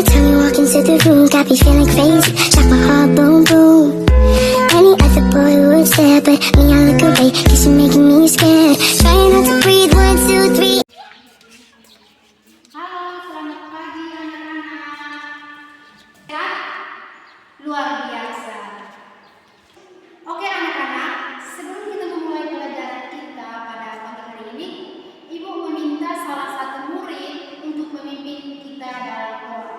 Every time you walk into the room, got me feeling crazy. Shock my heart, boom, boom. Any other boy would stare, but me, I look away, cause you're making me scared. Trying not to breathe, 1, 2, 3. Halo, selamat pagi anak-anak. Ya, luar biasa. Oke anak-anak, sebelum kita memulai pelajaran kita pada pagi hari ini, Ibu meminta salah satu murid untuk memimpin kita dalam doa.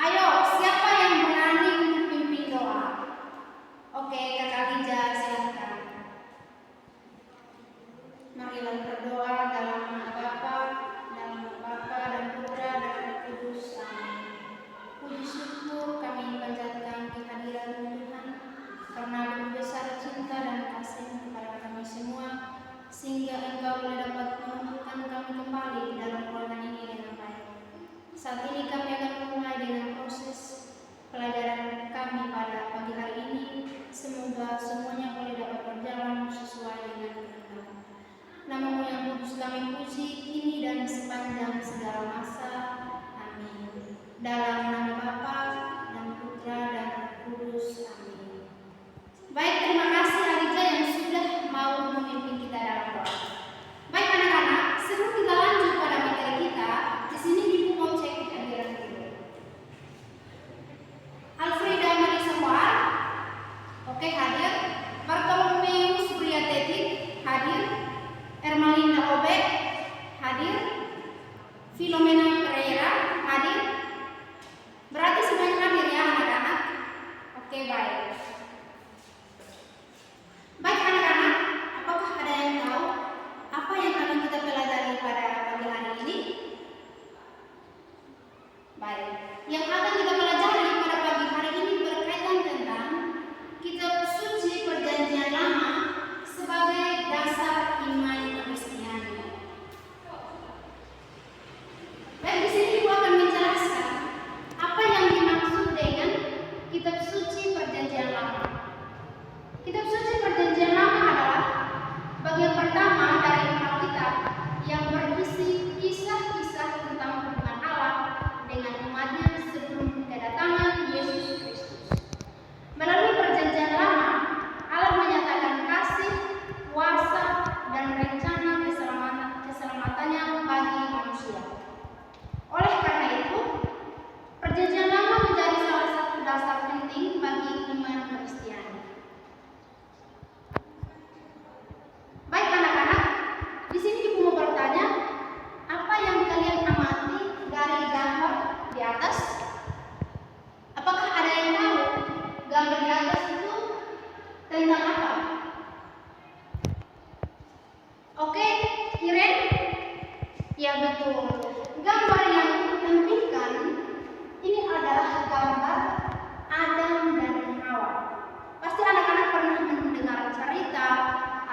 Ayo, siapa yang berani untuk memimpin doa? Oke, Kakak Lija, silakan. Marilah berdoa dalam nama Bapa dan Putra dan Roh Kudus. Amin. Puji syukur kami panjatkan kehadiran Tuhan karena begitu besar cinta dan kasih kepada kami semua, sehingga Engkau boleh dapat menumbuhkan kami kembali di dalam ruangan ini dengan baik. Saat ini kami akan memulai dengan proses pelajaran kami pada pagi hari ini. Semoga semuanya boleh dapat berjalan sesuai dengan kehendak. Namamu yang kudus kami puji kini dan sepanjang segala masa. Amin. Dalam nama Bapa dan Putra dan Roh Kudus. Amin. Baik, terima kasih Alija yang sudah mau memimpin kita dalam doa. Baik anak-anak, sebelum kita lanjut pada materi kita, di sini Ibu mau cek kehadiran dulu. Alfreda Marisa Moar, oke hadir. Bartolomeus Priatetik hadir. Ermalina Obe hadir. Filomena Pereira hadir. Berarti semuanya hadir ya anak-anak. Oke, baik. Baik anak-anak, apakah ada yang tahu apa yang akan kita pelajari pada pagi hari ini? Baik, yang akan kita pelajari pada pagi hari ini berkaitan tentang kitab suci Perjanjian Lama sebagai dasar iman Kristiani. Baik, di sini Ibu akan menjelaskan apa yang dimaksud dengan kitab suci Perjanjian Lama. Kitab suci Perjanjian Lama adalah bagian pertama dari Alkitab yang berisi kisah-kisah tentang hubungan Allah dengan umatnya sebelum kedatangan Yesus Kristus. Melalui Perjanjian Lama, Allah menyatakan kasih, kuasa, dan rencana keselamatannya bagi manusia. Oleh karena itu, Perjanjian Lama menjadi salah satu dasar penting bagi iman Kristiani. Baik anak-anak, di sini Ibu mau bertanya, apa yang kalian amati dari gambar di atas? Apakah ada yang tahu gambar di atas itu tentang apa? Oke, Iren? Ya betul. Gambar yang ditampilkan ini adalah gambar Adam dan Hawa. Pasti anak-anak pernah mendengar cerita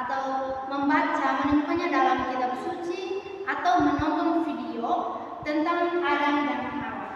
atau menemukannya dalam kitab suci atau menonton video tentang Adam dan Hawa.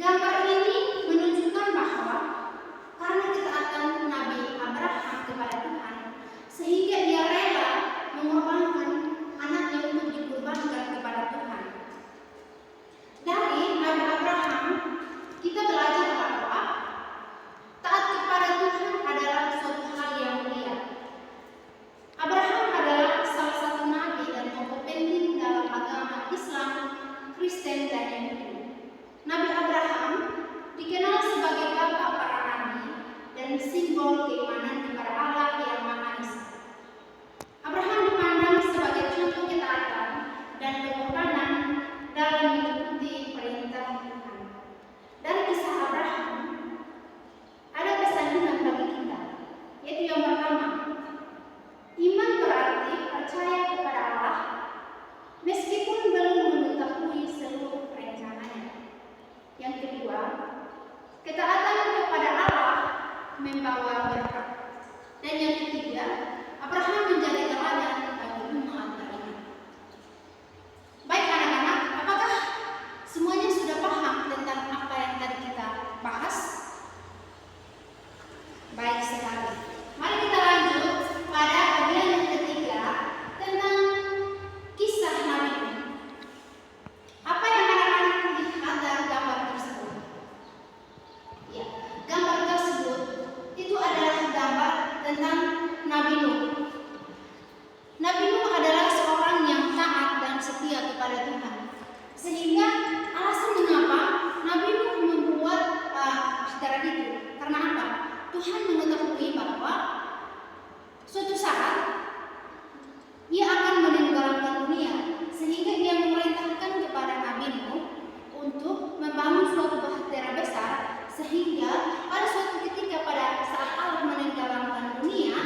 Gambar ini menunjukkan bahwa karena ketaatan Nabi Abraham kepada Tuhan, sehingga ia rela mengorbankan anaknya untuk dikurbankan kepada Tuhan. Dari Nabi Abraham, kita belajar bahwa taat kepada Tuhan adalah suatu hal yang mulia. Abraham adalah salah satu nabi dan tokoh penting dalam agama Islam, Kristen, dan Yahudi. Nabi Abraham dikenal sebagai bapa para nabi dan simbol keimanan kepada Allah yang Maha Esa. Abraham dipandang sebagai contoh ketaatan dan pengorbanan dalam mengikuti perintah Tuhan. Dari kisah Abraham, ada pesan bagi kita, yaitu yang pertama, iman berarti percaya kepada Allah meskipun belum mengetahui seluruh rencananya. Yang kedua, ketaatan kepada Allah membawa berkat. Dan yang ketiga, Abraham menjadi teladan bagi umat beriman. Baik anak-anak, apakah semuanya sudah paham tentang apa yang tadi kita bahas? Baik sekali. Mari kita lanjut pada bagian yang ketiga tentang kisah Nabi Nuh. Apa yang anak-anak lihat dari gambar tersebut? Ya, gambar tersebut itu adalah gambar tentang Nabi Nuh. Nabi Nuh adalah seorang yang taat dan setia kepada Tuhan. Sehingga alasan mengapa Nabi Nuh membuat bahtera itu, karena apa? Tuhan mengetahui bahwa suatu saat ia akan meninggalkan dunia, sehingga ia memerintahkan kepada Nabi Nuh untuk membangun suatu bahtera besar, sehingga pada suatu ketika pada saat Allah meninggalkan dunia,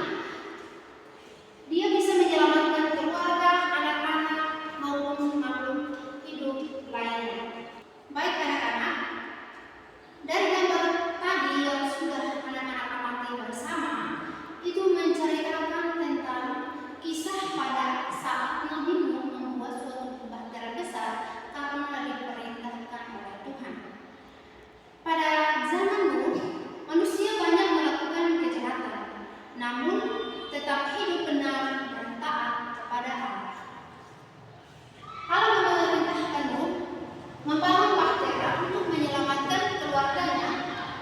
dia bisa menyelamatkan keluarga, anak-anak maupun makhluk hidup lainnya. Baik anak-anak, dari gambar tadi yang sudah anak-anak amati bersama, itu menceritakan tentang kisah pada saat Nabi Nuh membuat suatu bahtera besar karena diperintahkan oleh Tuhan. Pada zaman Nuh, manusia banyak melakukan kejahatan, namun tetap hidup benar dan taat kepada Allah. Allah memerintahkan Nuh membangun bahtera untuk menyelamatkan keluarganya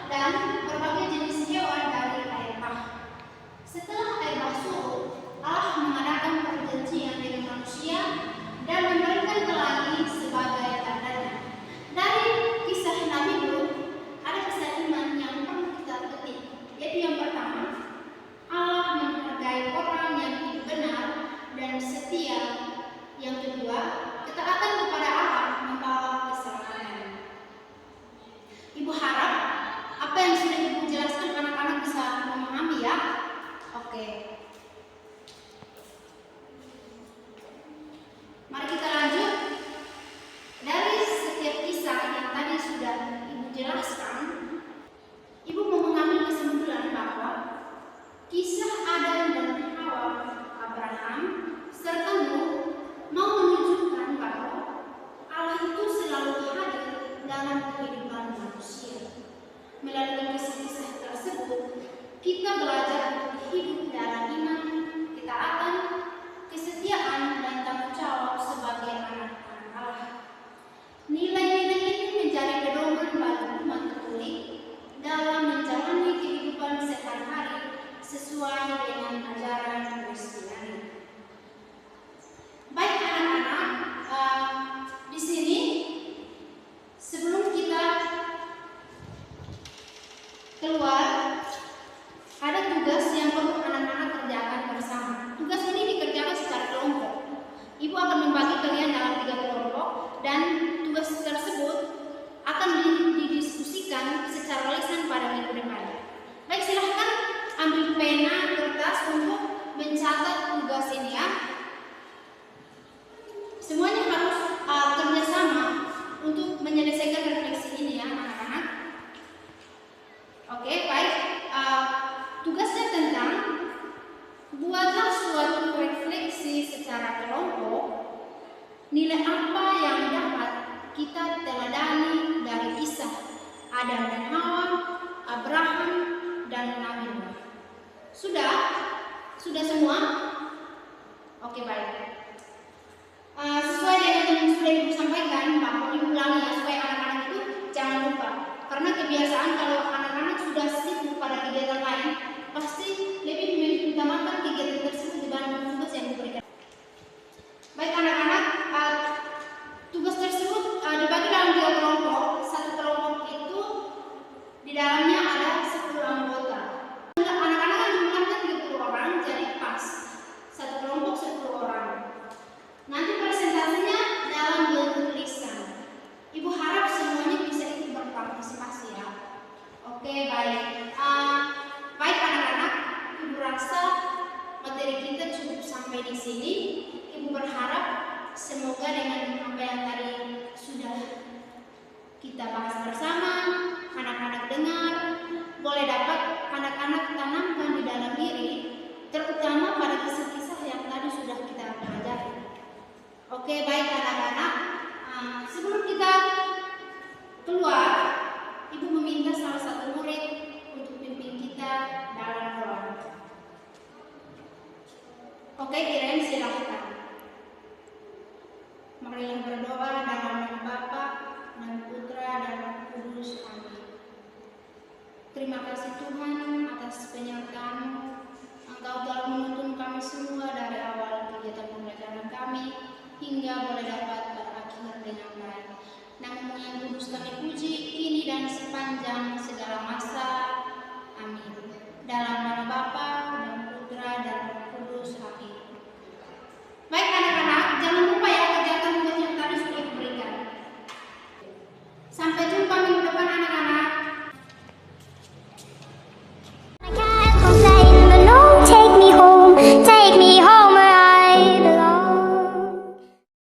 dan berbagai jenis hewan dari air bah. Setelah air bah surut, Allah mengadakan perjanjian dengan manusia dan memberikan pelangi sebagai tandanya. Dari kisah Nabi Nuh ada pesan iman yang perlu kita petik, yaitu yang pertama, Allah menghargai orang yang hidup benar dan setia. Yang kedua, ketaatan kepada Allah membawa keselamatan. Ibu harap apa yang sudah Ibu jelaskan anak-anak bisa memahami ya. Oke. Mari kita lanjut. Dari setiap kisah yang tadi sudah Ibu jelaskan, Ibu mau mengambil kesimpulan bahwa kisah Adam dan Hawa, Abraham, serta Nuh mau menunjukkan bahwa Allah itu selalu hadir dalam kehidupan manusia. Melalui kisah-kisah tersebut, kita belajar untuk hidup dalam iman, ketaatan, kesetiaan, dan tanggung jawab sebagai anak-anak Allah. Nilai-nilai ini menjadi pedoman bagi umat Katolik dalam menjalani kehidupan sehari-hari sesuai dengan ajaran Kristiani. Baik anak-anak, di sini sebelum kita keluar ada tugas Adam dan Hawa, Abraham dan Nabi Nuh. Sudah? Sudah semua? Oke, baik. Sesuai dengan yang sudah Ibu sampaikan, bahwa diulangi ya, supaya anak-anak itu jangan lupa. Karena kebiasaan kalau anak-anak sudah sibuk pada kegiatan lain, pasti lebih mengutamakan kegiatan tersebut dibanding tugas yang diberikan. Baik anak-anak, tugas tersebut dibagi dalam 3 kelompok. Satu kelompok itu di dalamnya ada 10 anggota. Anak-anak kan jumlahnya 30 orang, jadi pas. Satu kelompok 10 orang. Nanti presentasinya dalam bentuk lisan. Ibu harap semuanya bisa ikut berpartisipasi ya. Oke, baik. Baik anak-anak, Ibu rasa materi kita cukup sampai di sini. Ibu berharap semoga dengan apa yang tadi sudah kita bahas bersama, anak-anak dengar, boleh dapat anak-anak tanamkan di dalam diri, terutama pada kisah-kisah yang tadi sudah kita pelajari. Oke, baik anak-anak. Sebelum kita keluar, Ibu meminta salah satu murid untuk pimpin kita dalam doa. Oke, Irene silakan. Marilah berdoa dalam nama Bapa dan Putra dan Roh Kudus. Amin. Terima kasih Tuhan atas penyertaan-Mu. Engkau telah menuntun kami semua dari awal kegiatan pembelajaran kami hingga boleh dapat berakhir dengan baik. Nama-Mu yang kudus kami puji kini dan sepanjang